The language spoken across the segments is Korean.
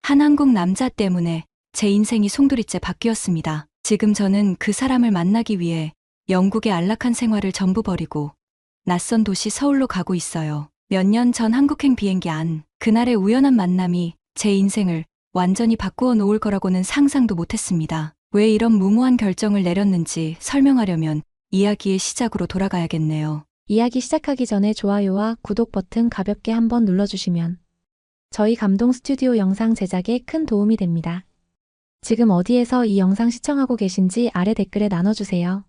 한 한국 남자 때문에 제 인생이 송두리째 바뀌었습니다. 지금 저는 그 사람을 만나기 위해 영국의 안락한 생활을 전부 버리고 낯선 도시 서울로 가고 있어요. 몇 년 전 한국행 비행기 안, 그날의 우연한 만남이 제 인생을 완전히 바꾸어 놓을 거라고는 상상도 못했습니다. 왜 이런 무모한 결정을 내렸는지 설명하려면 이야기의 시작으로 돌아가야겠네요. 이야기 시작하기 전에 좋아요와 구독 버튼 가볍게 한번 눌러주시면 저희 감동 스튜디오 영상 제작에 큰 도움이 됩니다. 지금 어디에서 이 영상 시청하고 계신지 아래 댓글에 나눠주세요.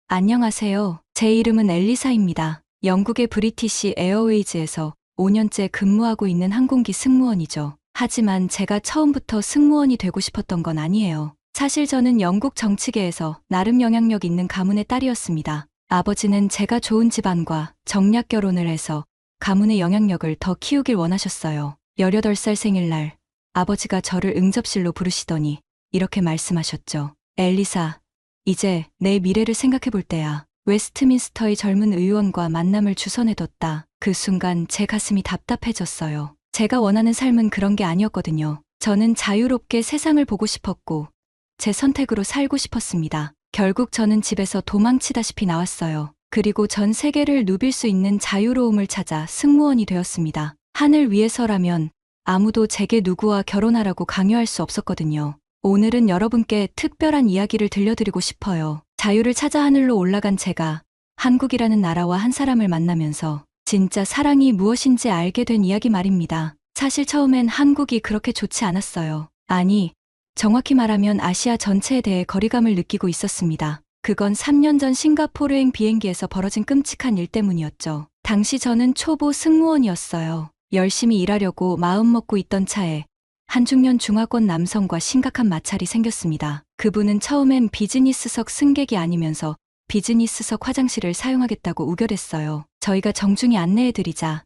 안녕하세요. 제 이름은 엘리사입니다. 영국의 브리티시 에어웨이즈에서 5년째 근무하고 있는 항공기 승무원이죠. 하지만 제가 처음부터 승무원이 되고 싶었던 건 아니에요. 사실 저는 영국 정치계에서 나름 영향력 있는 가문의 딸이었습니다. 아버지는 제가 좋은 집안과 정략 결혼을 해서 가문의 영향력을 더 키우길 원하셨어요. 18살 생일날 아버지가 저를 응접실로 부르시더니 이렇게 말씀하셨죠. 엘리사, 이제 내 미래를 생각해 볼 때야. 웨스트민스터의 젊은 의원과 만남을 주선해뒀다. 그 순간 제 가슴이 답답해졌어요. 제가 원하는 삶은 그런 게 아니었거든요. 저는 자유롭게 세상을 보고 싶었고 제 선택으로 살고 싶었습니다. 결국 저는 집에서 도망치다시피 나왔어요. 그리고 전 세계를 누빌 수 있는 자유로움을 찾아 승무원이 되었습니다. 하늘 위에서라면 아무도 제게 누구와 결혼하라고 강요할 수 없었거든요. 오늘은 여러분께 특별한 이야기를 들려드리고 싶어요. 자유를 찾아 하늘로 올라간 제가 한국이라는 나라와 한 사람을 만나면서 진짜 사랑이 무엇인지 알게 된 이야기 말입니다. 사실 처음엔 한국이 그렇게 좋지 않았어요. 아니, 정확히 말하면 아시아 전체에 대해 거리감을 느끼고 있었습니다. 그건 3년 전 싱가포르행 비행기에서 벌어진 끔찍한 일 때문이었죠. 당시 저는 초보 승무원이었어요. 열심히 일하려고 마음먹고 있던 차에 한 중년 중화권 남성과 심각한 마찰이 생겼습니다. 그분은 처음엔 비즈니스석 승객이 아니면서 비즈니스석 화장실을 사용하겠다고 우겨댔어요. 저희가 정중히 안내해드리자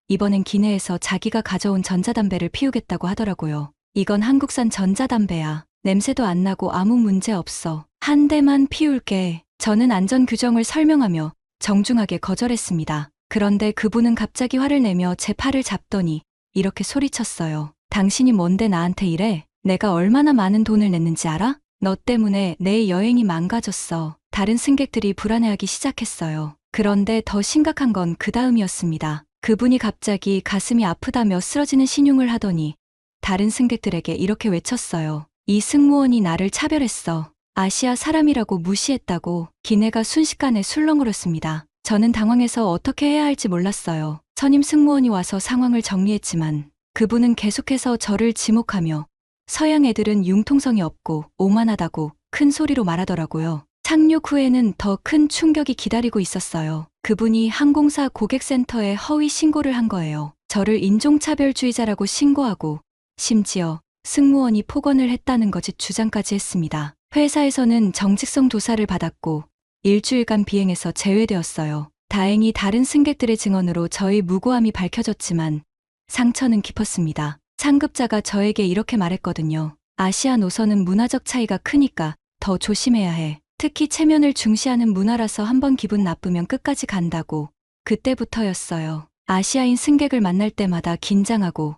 이번엔 기내에서 자기가 가져온 전자담배를 피우겠다고 하더라고요. 이건 한국산 전자담배야. 냄새도 안 나고 아무 문제 없어. 한 대만 피울게. 저는 안전 규정을 설명하며 정중하게 거절했습니다. 그런데 그분은 갑자기 화를 내며 제 팔을 잡더니 이렇게 소리쳤어요. 당신이 뭔데 나한테 이래? 내가 얼마나 많은 돈을 냈는지 알아? 너 때문에 내 여행이 망가졌어. 다른 승객들이 불안해하기 시작했어요. 그런데 더 심각한 건 그 다음이었습니다. 그분이 갑자기 가슴이 아프다며 쓰러지는 신용을 하더니 다른 승객들에게 이렇게 외쳤어요. 이 승무원이 나를 차별했어. 아시아 사람이라고 무시했다고. 기내가 순식간에 술렁거렸습니다. 저는 당황해서 어떻게 해야 할지 몰랐어요. 선임 승무원이 와서 상황을 정리했지만 그분은 계속해서 저를 지목하며 서양 애들은 융통성이 없고 오만하다고 큰 소리로 말하더라고요. 착륙 후에는 더 큰 충격이 기다리고 있었어요. 그분이 항공사 고객센터에 허위 신고를 한 거예요. 저를 인종차별주의자라고 신고하고 심지어 승무원이 폭언을 했다는 거짓 주장까지 했습니다. 회사에서는 정직성 도사를 받았고 일주일간 비행에서 제외되었어요. 다행히 다른 승객들의 증언으로 저의 무고함이 밝혀졌지만 상처는 깊었습니다. 상급자가 저에게 이렇게 말했거든요. 아시아 노선은 문화적 차이가 크니까 더 조심해야 해. 특히 체면을 중시하는 문화라서 한번 기분 나쁘면 끝까지 간다고. 그때부터였어요. 아시아인 승객을 만날 때마다 긴장하고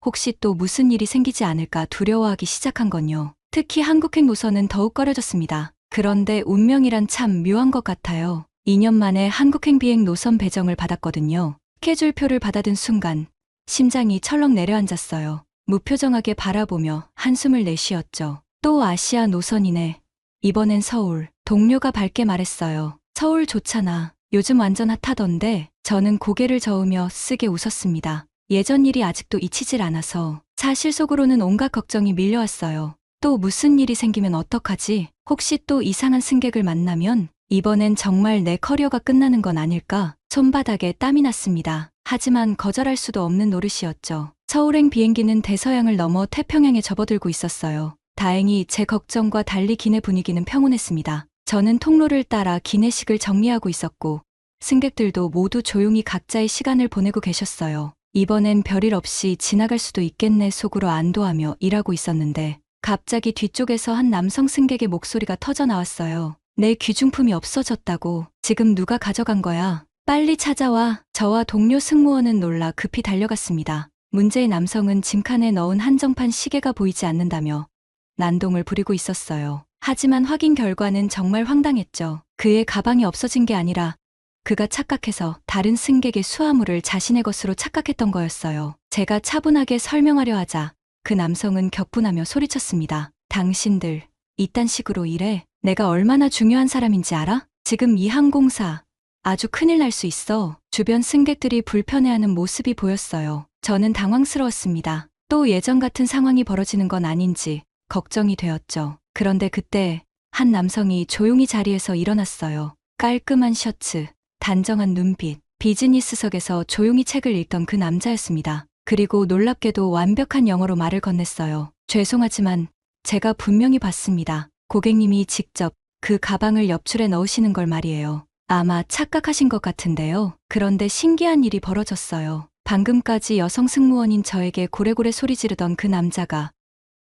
혹시 또 무슨 일이 생기지 않을까 두려워하기 시작한 건요. 특히 한국행 노선은 더욱 꺼려졌습니다. 그런데 운명이란 참 묘한 것 같아요. 2년 만에 한국행 비행 노선 배정을 받았거든요. 스케줄표를 받아든 순간 심장이 철렁 내려앉았어요. 무표정하게 바라보며 한숨을 내쉬었죠. 또 아시아 노선이네. 이번엔 서울. 동료가 밝게 말했어요. 서울 좋잖아. 요즘 완전 핫하던데. 저는 고개를 저으며 쓰게 웃었습니다. 예전 일이 아직도 잊히질 않아서 사실 속으로는 온갖 걱정이 밀려왔어요. 또 무슨 일이 생기면 어떡하지? 혹시 또 이상한 승객을 만나면? 이번엔 정말 내 커리어가 끝나는 건 아닐까? 손바닥에 땀이 났습니다. 하지만 거절할 수도 없는 노릇이었죠. 서울행 비행기는 대서양을 넘어 태평양에 접어들고 있었어요. 다행히 제 걱정과 달리 기내 분위기는 평온했습니다. 저는 통로를 따라 기내식을 정리하고 있었고 승객들도 모두 조용히 각자의 시간을 보내고 계셨어요. 이번엔 별일 없이 지나갈 수도 있겠네 속으로 안도하며 일하고 있었는데 갑자기 뒤쪽에서 한 남성 승객의 목소리가 터져 나왔어요. 내 귀중품이 없어졌다고. 지금 누가 가져간 거야? 빨리 찾아와. 저와 동료 승무원은 놀라 급히 달려갔습니다. 문제의 남성은 짐칸에 넣은 한정판 시계가 보이지 않는다며 난동을 부리고 있었어요. 하지만 확인 결과는 정말 황당했죠. 그의 가방이 없어진 게 아니라 그가 착각해서 다른 승객의 수화물을 자신의 것으로 착각했던 거였어요. 제가 차분하게 설명하려 하자 그 남성은 격분하며 소리쳤습니다. 당신들 이딴 식으로 일해? 내가 얼마나 중요한 사람인지 알아? 지금 이 항공사 아주 큰일 날 수 있어. 주변 승객들이 불편해하는 모습이 보였어요. 저는 당황스러웠습니다. 또 예전 같은 상황이 벌어지는 건 아닌지 걱정이 되었죠. 그런데 그때 한 남성이 조용히 자리에서 일어났어요. 깔끔한 셔츠, 단정한 눈빛, 비즈니스석에서 조용히 책을 읽던 그 남자였습니다. 그리고 놀랍게도 완벽한 영어로 말을 건넸어요. 죄송하지만 제가 분명히 봤습니다. 고객님이 직접 그 가방을 옆줄에 넣으시는 걸 말이에요. 아마 착각하신 것 같은데요. 그런데 신기한 일이 벌어졌어요. 방금까지 여성 승무원인 저에게 고래고래 소리 지르던 그 남자가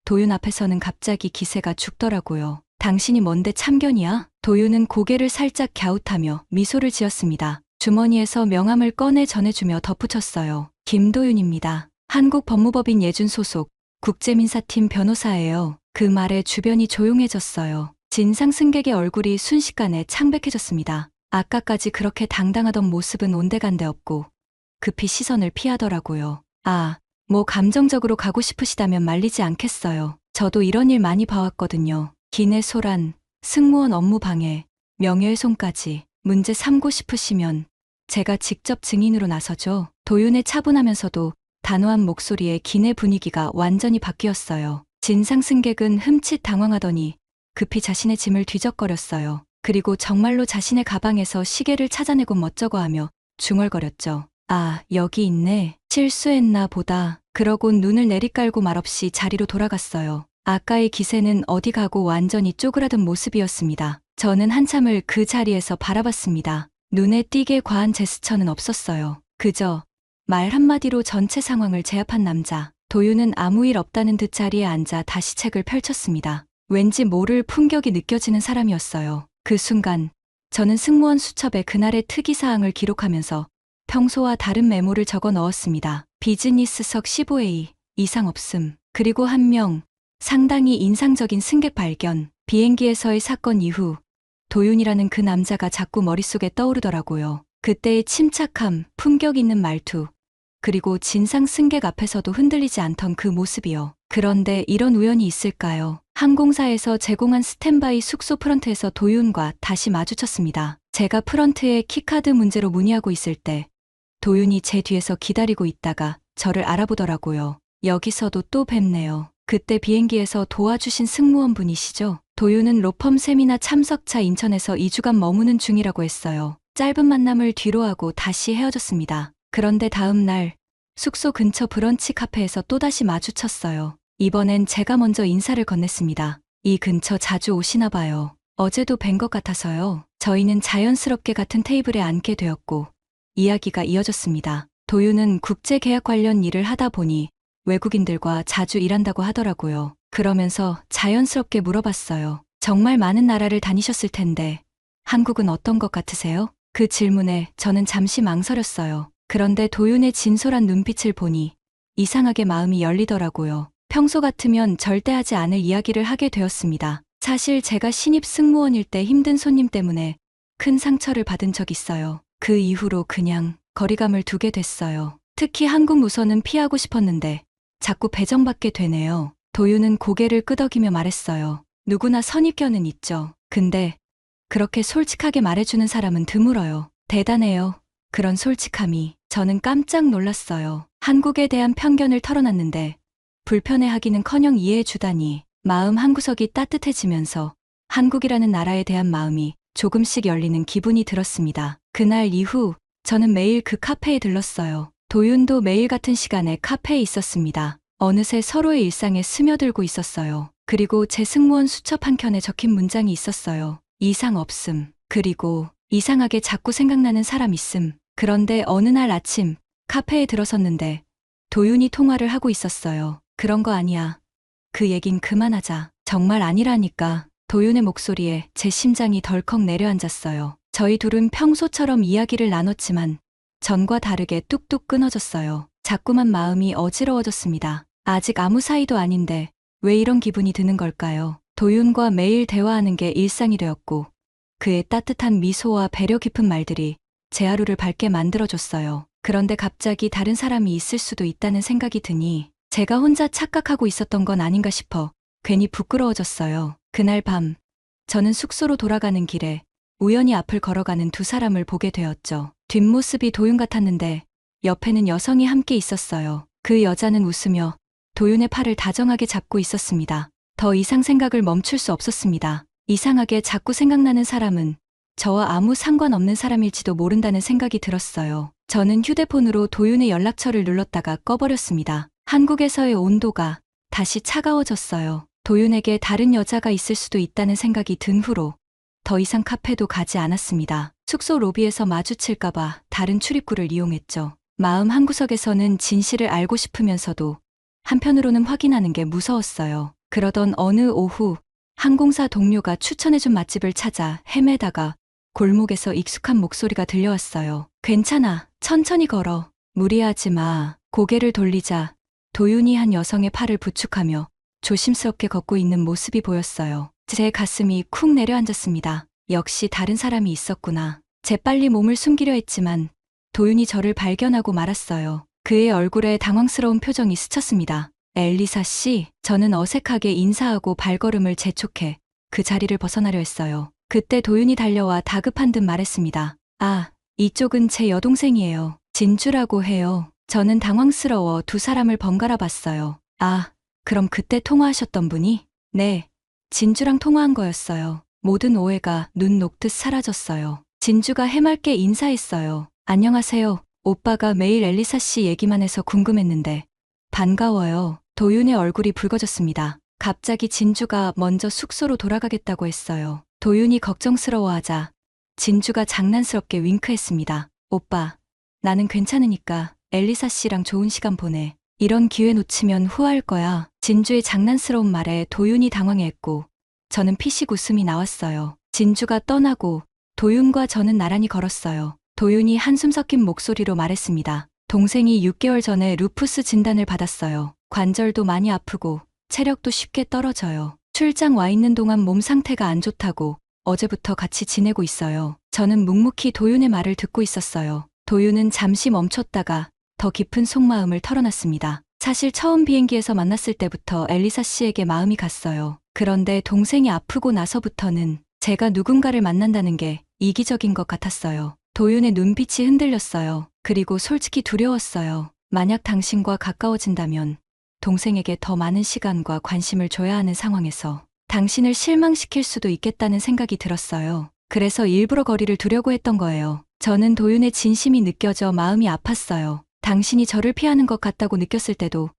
도윤 앞에서는 갑자기 기세가 죽더라고요. 당신이 뭔데 참견이야? 도윤은 고개를 살짝 갸웃하며 미소를 지었습니다. 주머니에서 명함을 꺼내 전해주며 덧붙였어요. 김도윤입니다. 한국법무법인 예준 소속 국제민사팀 변호사예요. 그 말에 주변이 조용해졌어요. 진상 승객의 얼굴이 순식간에 창백해졌습니다. 아까까지 그렇게 당당하던 모습은 온데간데 없고 급히 시선을 피하더라고요. 뭐 감정적으로 가고 싶으시다면 말리지 않겠어요. 저도 이런 일 많이 봐왔거든요. 기내 소란, 승무원 업무 방해, 명예훼손까지 문제 삼고 싶으시면 제가 직접 증인으로 나서죠. 도윤의 차분하면서도 단호한 목소리에 기내 분위기가 완전히 바뀌었어요. 진상 승객은 흠칫 당황하더니 급히 자신의 짐을 뒤적거렸어요. 그리고 정말로 자신의 가방에서 시계를 찾아내고 멋쩍어하며 중얼거렸죠. 여기 있네. 실수했나 보다. 그러곤 눈을 내리깔고 말없이 자리로 돌아갔어요. 아까의 기세는 어디 가고 완전히 쪼그라든 모습이었습니다. 저는 한참을 그 자리에서 바라봤습니다. 눈에 띄게 과한 제스처는 없었어요. 그저 말 한마디로 전체 상황을 제압한 남자. 도윤은 아무 일 없다는 듯 자리에 앉아 다시 책을 펼쳤습니다. 왠지 모를 품격이 느껴지는 사람이었어요. 그 순간 저는 승무원 수첩에 그날의 특이사항을 기록하면서 평소와 다른 메모를 적어 넣었습니다. 비즈니스석 15A 이상 없음. 그리고 한 명 상당히 인상적인 승객 발견. 비행기에서의 사건 이후 도윤이라는 그 남자가 자꾸 머릿속에 떠오르더라고요. 그때의 침착함, 품격 있는 말투, 그리고 진상 승객 앞에서도 흔들리지 않던 그 모습이요. 그런데 이런 우연이 있을까요? 항공사에서 제공한 스탠바이 숙소 프런트에서 도윤과 다시 마주쳤습니다. 제가 프런트에 키카드 문제로 문의하고 있을 때 도윤이 제 뒤에서 기다리고 있다가 저를 알아보더라고요. 여기서도 또 뵙네요. 그때 비행기에서 도와주신 승무원분이시죠? 도윤은 로펌 세미나 참석차 인천에서 2주간 머무는 중이라고 했어요. 짧은 만남을 뒤로하고 다시 헤어졌습니다. 그런데 다음 날 숙소 근처 브런치 카페에서 또다시 마주쳤어요. 이번엔 제가 먼저 인사를 건넸습니다. 이 근처 자주 오시나 봐요. 어제도 뵌 것 같아서요. 저희는 자연스럽게 같은 테이블에 앉게 되었고 이야기가 이어졌습니다. 도윤은 국제계약 관련 일을 하다 보니 외국인들과 자주 일한다고 하더라고요. 그러면서 자연스럽게 물어봤어요. 정말 많은 나라를 다니셨을 텐데 한국은 어떤 것 같으세요? 그 질문에 저는 잠시 망설였어요. 그런데 도윤의 진솔한 눈빛을 보니 이상하게 마음이 열리더라고요. 평소 같으면 절대 하지 않을 이야기를 하게 되었습니다. 사실 제가 신입 승무원일 때 힘든 손님 때문에 큰 상처를 받은 적 있어요. 그 이후로 그냥 거리감을 두게 됐어요. 특히 한국 노선은 피하고 싶었는데 자꾸 배정받게 되네요. 도윤은 고개를 끄덕이며 말했어요. 누구나 선입견은 있죠. 근데 그렇게 솔직하게 말해주는 사람은 드물어요. 대단해요. 그런 솔직함이. 저는 깜짝 놀랐어요. 한국에 대한 편견을 털어놨는데 불편해하기는커녕 이해해주다니. 마음 한구석이 따뜻해지면서 한국이라는 나라에 대한 마음이 조금씩 열리는 기분이 들었습니다. 그날 이후 저는 매일 그 카페에 들렀어요. 도윤도 매일 같은 시간에 카페에 있었습니다. 어느새 서로의 일상에 스며들고 있었어요. 그리고 제 승무원 수첩 한켠에 적힌 문장이 있었어요. 이상 없음. 그리고 이상하게 자꾸 생각나는 사람 있음. 그런데 어느 날 아침 카페에 들어섰는데 도윤이 통화를 하고 있었어요. 그런 거 아니야. 그 얘긴 그만하자. 정말 아니라니까. 도윤의 목소리에 제 심장이 덜컥 내려앉았어요. 저희 둘은 평소처럼 이야기를 나눴지만 전과 다르게 뚝뚝 끊어졌어요. 자꾸만 마음이 어지러워졌습니다. 아직 아무 사이도 아닌데 왜 이런 기분이 드는 걸까요? 도윤과 매일 대화하는 게 일상이 되었고 그의 따뜻한 미소와 배려 깊은 말들이 제 하루를 밝게 만들어줬어요. 그런데 갑자기 다른 사람이 있을 수도 있다는 생각이 드니 제가 혼자 착각하고 있었던 건 아닌가 싶어 괜히 부끄러워졌어요. 그날 밤 저는 숙소로 돌아가는 길에 우연히 앞을 걸어가는 두 사람을 보게 되었죠. 뒷모습이 도윤 같았는데 옆에는 여성이 함께 있었어요. 그 여자는 웃으며 도윤의 팔을 다정하게 잡고 있었습니다. 더 이상 생각을 멈출 수 없었습니다. 이상하게 자꾸 생각나는 사람은 저와 아무 상관없는 사람일지도 모른다는 생각이 들었어요. 저는 휴대폰으로 도윤의 연락처를 눌렀다가 꺼버렸습니다. 한국에서의 온도가 다시 차가워졌어요. 도윤에게 다른 여자가 있을 수도 있다는 생각이 든 후로 더 이상 카페도 가지 않았습니다. 숙소 로비에서 마주칠까봐 다른 출입구를 이용했죠. 마음 한구석에서는 진실을 알고 싶으면서도 한편으로는 확인하는 게 무서웠어요. 그러던 어느 오후 항공사 동료가 추천해준 맛집을 찾아 헤매다가 골목에서 익숙한 목소리가 들려왔어요. 괜찮아, 천천히 걸어. 무리하지 마. 고개를 돌리자 도윤이 한 여성의 팔을 부축하며 조심스럽게 걷고 있는 모습이 보였어요. 제 가슴이 쿵 내려앉았습니다. 역시 다른 사람이 있었구나. 재빨리 몸을 숨기려 했지만 도윤이 저를 발견하고 말았어요. 그의 얼굴에 당황스러운 표정이 스쳤습니다. 엘리사 씨, 저는 어색하게 인사하고 발걸음을 재촉해 그 자리를 벗어나려 했어요. 그때 도윤이 달려와 다급한 듯 말했습니다. 아, 이쪽은 제 여동생이에요. 진주라고 해요. 저는 당황스러워 두 사람을 번갈아 봤어요. 아, 그럼 그때 통화하셨던 분이? 네, 진주랑 통화한 거였어요. 모든 오해가 눈 녹듯 사라졌어요. 진주가 해맑게 인사했어요. 안녕하세요. 오빠가 매일 엘리사 씨 얘기만 해서 궁금했는데 반가워요. 도윤의 얼굴이 붉어졌습니다. 갑자기 진주가 먼저 숙소로 돌아가겠다고 했어요. 도윤이 걱정스러워하자 진주가 장난스럽게 윙크했습니다. 오빠, 나는 괜찮으니까 엘리사 씨랑 좋은 시간 보내. 이런 기회 놓치면 후회할 거야. 진주의 장난스러운 말에 도윤이 당황했고 저는 피식 웃음이 나왔어요. 진주가 떠나고 도윤과 저는 나란히 걸었어요. 도윤이 한숨 섞인 목소리로 말했습니다. 동생이 6개월 전에 루푸스 진단을 받았어요. 관절도 많이 아프고 체력도 쉽게 떨어져요. 출장 와 있는 동안 몸 상태가 안 좋다고 어제부터 같이 지내고 있어요. 저는 묵묵히 도윤의 말을 듣고 있었어요. 도윤은 잠시 멈췄다가 더 깊은 속마음을 털어놨습니다. 사실 처음 비행기에서 만났을 때부터 엘리사 씨에게 마음이 갔어요. 그런데 동생이 아프고 나서부터는 제가 누군가를 만난다는 게 이기적인 것 같았어요. 도윤의 눈빛이 흔들렸어요. 그리고 솔직히 두려웠어요. 만약 당신과 가까워진다면 동생에게 더 많은 시간과 관심을 줘야 하는 상황에서 당신을 실망시킬 수도 있겠다는 생각이 들었어요. 그래서 일부러 거리를 두려고 했던 거예요. 저는 도윤의 진심이 느껴져 마음이 아팠어요. 당신이 저를 피하는 것 같다고 느꼈을 때도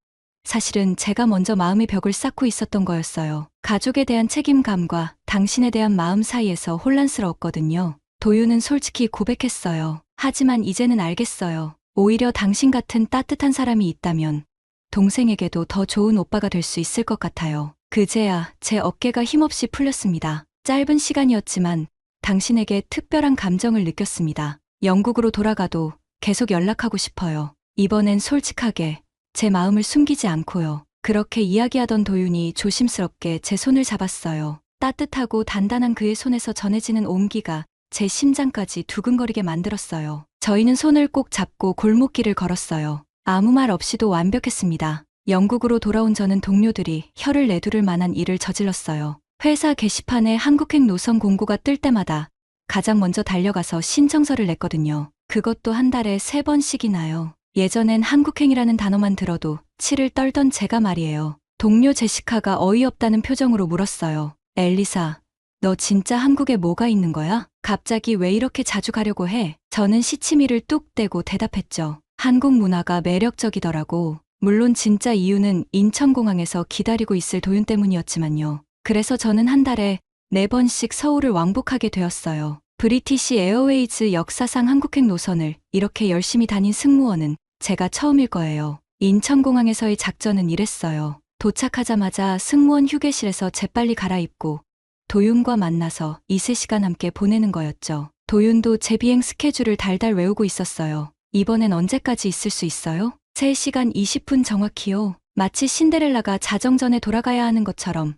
사실은 제가 먼저 마음의 벽을 쌓고 있었던 거였어요. 가족에 대한 책임감과 당신에 대한 마음 사이에서 혼란스러웠거든요. 도윤은 솔직히 고백했어요. 하지만 이제는 알겠어요. 오히려 당신 같은 따뜻한 사람이 있다면 동생에게도 더 좋은 오빠가 될 수 있을 것 같아요. 그제야 제 어깨가 힘없이 풀렸습니다. 짧은 시간이었지만 당신에게 특별한 감정을 느꼈습니다. 영국으로 돌아가도 계속 연락하고 싶어요. 이번엔 솔직하게 제 마음을 숨기지 않고요. 그렇게 이야기하던 도윤이 조심스럽게 제 손을 잡았어요. 따뜻하고 단단한 그의 손에서 전해지는 온기가 제 심장까지 두근거리게 만들었어요. 저희는 손을 꼭 잡고 골목길을 걸었어요. 아무 말 없이도 완벽했습니다. 영국으로 돌아온 저는 동료들이 혀를 내두를 만한 일을 저질렀어요. 회사 게시판에 한국행 노선 공고가 뜰 때마다 가장 먼저 달려가서 신청서를 냈거든요. 그것도 한 달에 3번씩이나요. 예전엔 한국행이라는 단어만 들어도 치를 떨던 제가 말이에요. 동료 제시카가 어이없다는 표정으로 물었어요. 엘리사, 너 진짜 한국에 뭐가 있는 거야? 갑자기 왜 이렇게 자주 가려고 해? 저는 시치미를 뚝 떼고 대답했죠. 한국 문화가 매력적이더라고. 물론 진짜 이유는 인천공항에서 기다리고 있을 도윤 때문이었지만요. 그래서 저는 한 달에 4번씩 서울을 왕복하게 되었어요. 브리티시 에어웨이즈 역사상 한국행 노선을 이렇게 열심히 다닌 승무원은 제가 처음일 거예요. 인천공항에서의 작전은 이랬어요. 도착하자마자 승무원 휴게실에서 재빨리 갈아입고 도윤과 만나서 이슬 시간 함께 보내는 거였죠. 도윤도 제 비행 스케줄을 달달 외우고 있었어요. 이번엔 언제까지 있을 수 있어요? 3시간 20분 정확히요. 마치 신데렐라가 자정전에 돌아가야 하는 것처럼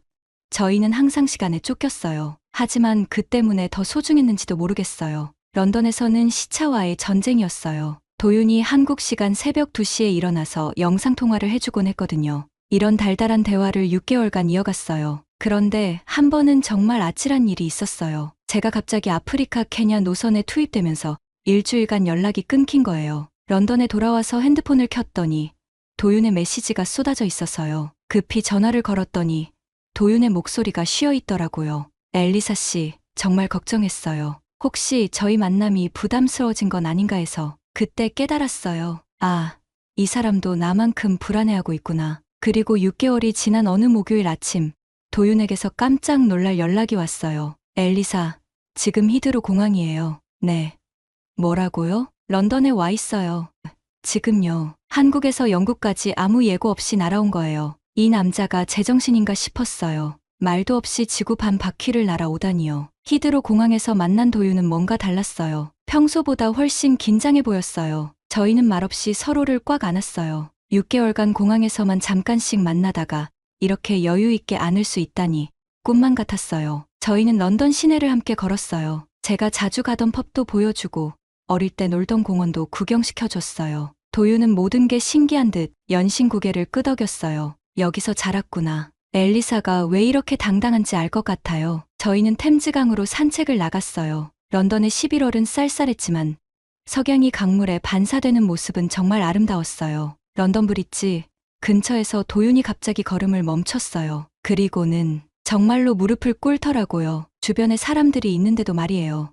저희는 항상 시간에 쫓겼어요. 하지만 그 때문에 더 소중했는지도 모르겠어요. 런던에서는 시차와의 전쟁이었어요. 도윤이 한국 시간 새벽 2시에 일어나서 영상통화를 해주곤 했거든요. 이런 달달한 대화를 6개월간 이어갔어요. 그런데 한 번은 정말 아찔한 일이 있었어요. 제가 갑자기 아프리카 케냐 노선에 투입되면서 일주일간 연락이 끊긴 거예요. 런던에 돌아와서 핸드폰을 켰더니 도윤의 메시지가 쏟아져 있어서요. 급히 전화를 걸었더니 도윤의 목소리가 쉬어 있더라고요. 엘리사 씨, 정말 걱정했어요. 혹시 저희 만남이 부담스러워진 건 아닌가 해서 그때 깨달았어요. 아, 이 사람도 나만큼 불안해하고 있구나. 그리고 6개월이 지난 어느 목요일 아침, 도윤에게서 깜짝 놀랄 연락이 왔어요. 엘리사, 지금 히드로 공항이에요. 네. 뭐라고요? 런던에 와 있어요. 지금요. 한국에서 영국까지 아무 예고 없이 날아온 거예요. 이 남자가 제정신인가 싶었어요. 말도 없이 지구 반 바퀴를 날아오다니요. 히드로 공항에서 만난 도윤은 뭔가 달랐어요. 평소보다 훨씬 긴장해 보였어요. 저희는 말없이 서로를 꽉 안았어요. 6개월간 공항에서만 잠깐씩 만나다가 이렇게 여유 있게 안을 수 있다니 꿈만 같았어요. 저희는 런던 시내를 함께 걸었어요. 제가 자주 가던 펍도 보여주고 어릴 때 놀던 공원도 구경시켜줬어요. 도윤은 모든 게 신기한 듯 연신 고개를 끄덕였어요. 여기서 자랐구나. 엘리사가 왜 이렇게 당당한지 알 것 같아요. 저희는 템즈강으로 산책을 나갔어요. 런던의 11월은 쌀쌀했지만 석양이 강물에 반사되는 모습은 정말 아름다웠어요. 런던 브릿지 근처에서 도윤이 갑자기 걸음을 멈췄어요. 그리고는 정말로 무릎을 꿇더라고요. 주변에 사람들이 있는데도 말이에요.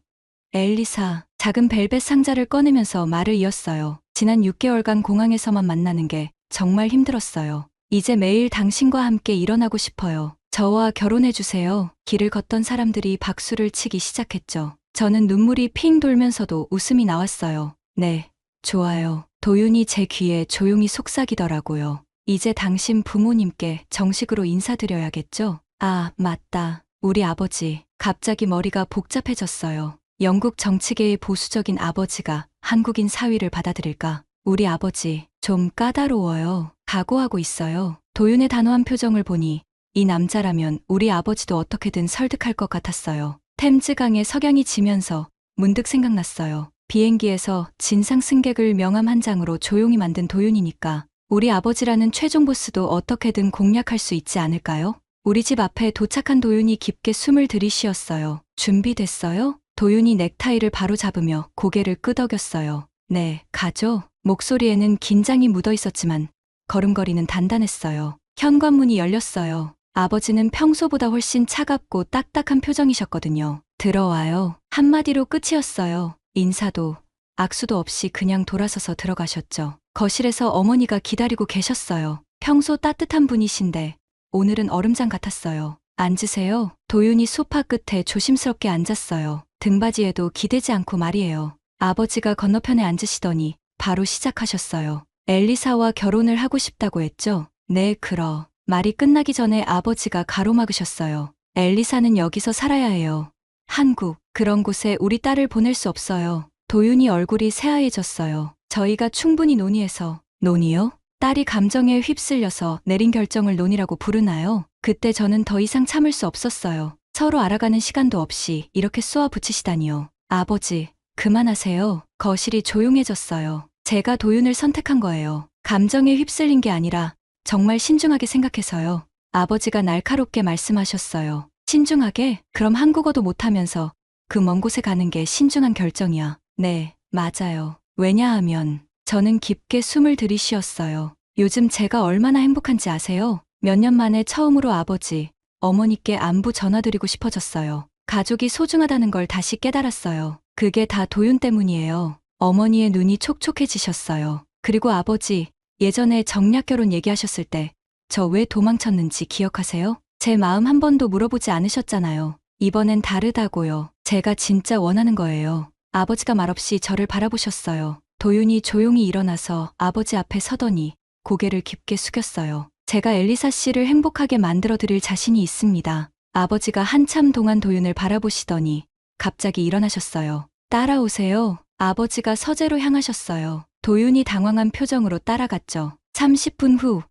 엘리사, 작은 벨벳 상자를 꺼내면서 말을 이었어요. 지난 6개월간 공항에서만 만나는 게 정말 힘들었어요. 이제 매일 당신과 함께 일어나고 싶어요. 저와 결혼해주세요. 길을 걷던 사람들이 박수를 치기 시작했죠. 저는 눈물이 핑 돌면서도 웃음이 나왔어요. 네, 좋아요. 도윤이 제 귀에 조용히 속삭이더라고요. 이제 당신 부모님께 정식으로 인사드려야겠죠? 아, 맞다. 우리 아버지. 갑자기 머리가 복잡해졌어요. 영국 정치계의 보수적인 아버지가 한국인 사위를 받아들일까? 우리 아버지, 좀 까다로워요. 각오하고 있어요. 도윤의 단호한 표정을 보니 이 남자라면 우리 아버지도 어떻게든 설득할 것 같았어요. 템즈강에 석양이 지면서 문득 생각났어요. 비행기에서 진상 승객을 명함 한 장으로 조용히 만든 도윤이니까 우리 아버지라는 최종 보스도 어떻게든 공략할 수 있지 않을까요? 우리 집 앞에 도착한 도윤이 깊게 숨을 들이쉬었어요. 준비됐어요? 도윤이 넥타이를 바로 잡으며 고개를 끄덕였어요. 네, 가죠. 목소리에는 긴장이 묻어 있었지만 걸음걸이는 단단했어요. 현관문이 열렸어요. 아버지는 평소보다 훨씬 차갑고 딱딱한 표정이셨거든요. 들어와요. 한마디로 끝이었어요. 인사도 악수도 없이 그냥 돌아서서 들어가셨죠. 거실에서 어머니가 기다리고 계셨어요. 평소 따뜻한 분이신데 오늘은 얼음장 같았어요. 앉으세요. 도윤이 소파 끝에 조심스럽게 앉았어요. 등받이에도 기대지 않고 말이에요. 아버지가 건너편에 앉으시더니 바로 시작하셨어요. 엘리사와 결혼을 하고 싶다고 했죠? 네, 그러. 말이 끝나기 전에 아버지가 가로막으셨어요. 엘리사는 여기서 살아야 해요. 한국, 그런 곳에 우리 딸을 보낼 수 없어요. 도윤이 얼굴이 새하얘졌어요. 저희가 충분히 논의해서. 논의요? 딸이 감정에 휩쓸려서 내린 결정을 논의라고 부르나요? 그때 저는 더 이상 참을 수 없었어요. 서로 알아가는 시간도 없이 이렇게 쏘아붙이시다니요. 아버지, 그만하세요. 거실이 조용해졌어요. 제가 도윤을 선택한 거예요. 감정에 휩쓸린 게 아니라 정말 신중하게 생각해서요. 아버지가 날카롭게 말씀하셨어요. 신중하게? 그럼 한국어도 못하면서 그 먼 곳에 가는 게 신중한 결정이야. 네, 맞아요. 왜냐하면 저는 깊게 숨을 들이쉬었어요. 요즘 제가 얼마나 행복한지 아세요? 몇 년 만에 처음으로 아버지, 어머니께 안부 전화드리고 싶어졌어요. 가족이 소중하다는 걸 다시 깨달았어요. 그게 다 도윤 때문이에요. 어머니의 눈이 촉촉해지셨어요. 그리고 아버지, 예전에 정략 결혼 얘기하셨을 때 저 왜 도망쳤는지 기억하세요? 제 마음 한 번도 물어보지 않으셨잖아요. 이번엔 다르다고요. 제가 진짜 원하는 거예요. 아버지가 말없이 저를 바라보셨어요. 도윤이 조용히 일어나서 아버지 앞에 서더니 고개를 깊게 숙였어요. 제가 엘리사 씨를 행복하게 만들어 드릴 자신이 있습니다. 아버지가 한참 동안 도윤을 바라보시더니 갑자기 일어나셨어요. 따라오세요. 아버지가 서재로 향하셨어요. 도윤이 당황한 표정으로 따라갔죠. 30분 후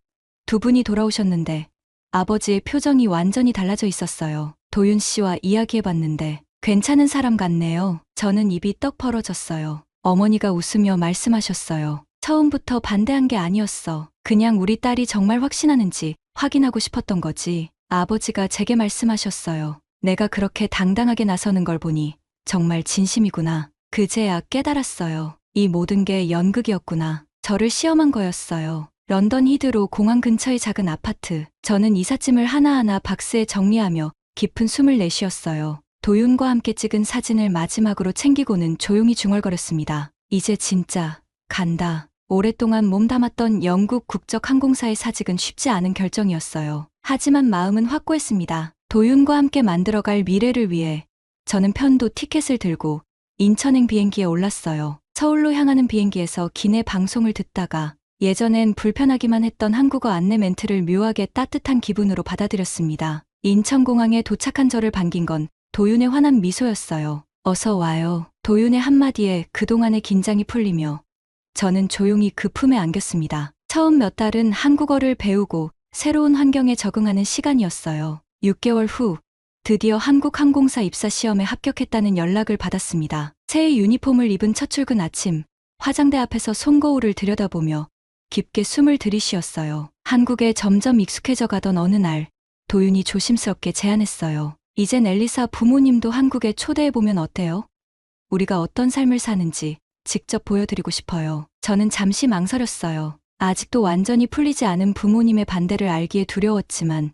두 분이 돌아오셨는데 아버지의 표정이 완전히 달라져 있었어요. 도윤 씨와 이야기해봤는데 괜찮은 사람 같네요. 저는 입이 떡 벌어졌어요. 어머니가 웃으며 말씀하셨어요. 처음부터 반대한 게 아니었어. 그냥 우리 딸이 정말 확신하는지 확인하고 싶었던 거지. 아버지가 제게 말씀하셨어요. 내가 그렇게 당당하게 나서는 걸 보니 정말 진심이구나. 그제야 깨달았어요. 이 모든 게 연극이었구나. 저를 시험한 거였어요. 런던 히드로 공항 근처의 작은 아파트. 저는 이삿짐을 하나하나 박스에 정리하며 깊은 숨을 내쉬었어요. 도윤과 함께 찍은 사진을 마지막으로 챙기고는 조용히 중얼거렸습니다. 이제 진짜 간다. 오랫동안 몸담았던 영국 국적항공사의 사직은 쉽지 않은 결정이었어요. 하지만 마음은 확고했습니다. 도윤과 함께 만들어갈 미래를 위해 저는 편도 티켓을 들고 인천행 비행기에 올랐어요. 서울로 향하는 비행기에서 기내 방송을 듣다가 예전엔 불편하기만 했던 한국어 안내 멘트를 묘하게 따뜻한 기분으로 받아들였습니다. 인천공항에 도착한 저를 반긴 건 도윤의 환한 미소였어요. 어서 와요. 도윤의 한마디에 그동안의 긴장이 풀리며 저는 조용히 그 품에 안겼습니다. 처음 몇 달은 한국어를 배우고 새로운 환경에 적응하는 시간이었어요. 6개월 후 드디어 한국항공사 입사 시험에 합격했다는 연락을 받았습니다. 새 유니폼을 입은 첫 출근 아침, 화장대 앞에서 손거울을 들여다보며 깊게 숨을 들이쉬었어요. 한국에 점점 익숙해져 가던 어느 날, 도윤이 조심스럽게 제안했어요. 이젠 엘리사 부모님도 한국에 초대해보면 어때요? 우리가 어떤 삶을 사는지 직접 보여드리고 싶어요. 저는 잠시 망설였어요. 아직도 완전히 풀리지 않은 부모님의 반대를 알기에 두려웠지만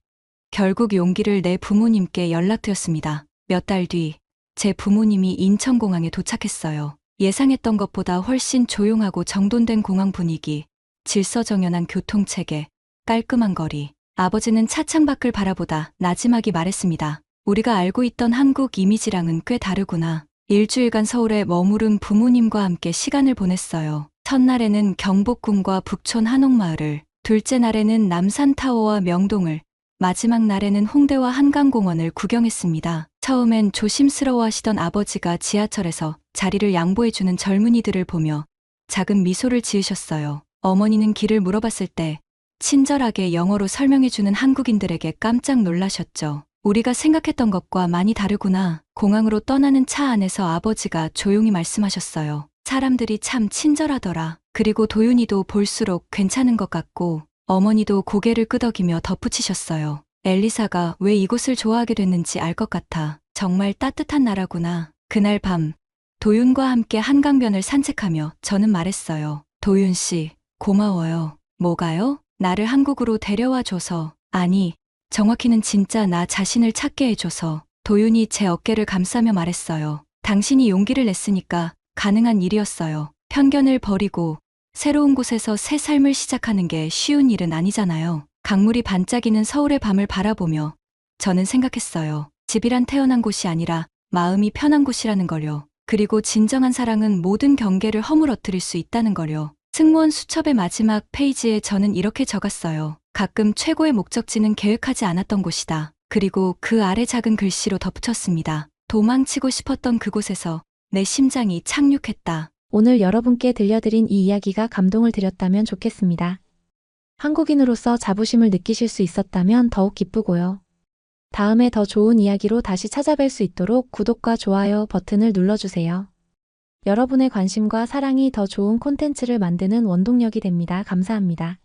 결국 용기를 내 부모님께 연락드렸습니다. 몇 달 뒤, 제 부모님이 인천공항에 도착했어요. 예상했던 것보다 훨씬 조용하고 정돈된 공항 분위기, 질서정연한 교통체계, 깔끔한 거리. 아버지는 차창 밖을 바라보다 나지막이 말했습니다. 우리가 알고 있던 한국 이미지랑은 꽤 다르구나. 일주일간 서울에 머무른 부모님과 함께 시간을 보냈어요. 첫날에는 경복궁과 북촌 한옥마을을, 둘째 날에는 남산타워와 명동을, 마지막 날에는 홍대와 한강공원을 구경했습니다. 처음엔 조심스러워하시던 아버지가 지하철에서 자리를 양보해주는 젊은이들을 보며 작은 미소를 지으셨어요. 어머니는 길을 물어봤을 때 친절하게 영어로 설명해주는 한국인들에게 깜짝 놀라셨죠. 우리가 생각했던 것과 많이 다르구나. 공항으로 떠나는 차 안에서 아버지가 조용히 말씀하셨어요. 사람들이 참 친절하더라. 그리고 도윤이도 볼수록 괜찮은 것 같고, 어머니도 고개를 끄덕이며 덧붙이셨어요. 엘리사가 왜 이곳을 좋아하게 됐는지 알 것 같아. 정말 따뜻한 나라구나. 그날 밤, 도윤과 함께 한강변을 산책하며 저는 말했어요. 도윤 씨, 고마워요. 뭐가요? 나를 한국으로 데려와 줘서. 아니, 정확히는 진짜 나 자신을 찾게 해줘서. 도윤이 제 어깨를 감싸며 말했어요. 당신이 용기를 냈으니까 가능한 일이었어요. 편견을 버리고 새로운 곳에서 새 삶을 시작하는 게 쉬운 일은 아니잖아요. 강물이 반짝이는 서울의 밤을 바라보며 저는 생각했어요. 집이란 태어난 곳이 아니라 마음이 편한 곳이라는 걸요. 그리고 진정한 사랑은 모든 경계를 허물어뜨릴 수 있다는 걸요. 승무원 수첩의 마지막 페이지에 저는 이렇게 적었어요. 가끔 최고의 목적지는 계획하지 않았던 곳이다. 그리고 그 아래 작은 글씨로 덧붙였습니다. 도망치고 싶었던 그곳에서 내 심장이 착륙했다. 오늘 여러분께 들려드린 이 이야기가 감동을 드렸다면 좋겠습니다. 한국인으로서 자부심을 느끼실 수 있었다면 더욱 기쁘고요. 다음에 더 좋은 이야기로 다시 찾아뵐 수 있도록 구독과 좋아요 버튼을 눌러주세요. 여러분의 관심과 사랑이 더 좋은 콘텐츠를 만드는 원동력이 됩니다. 감사합니다.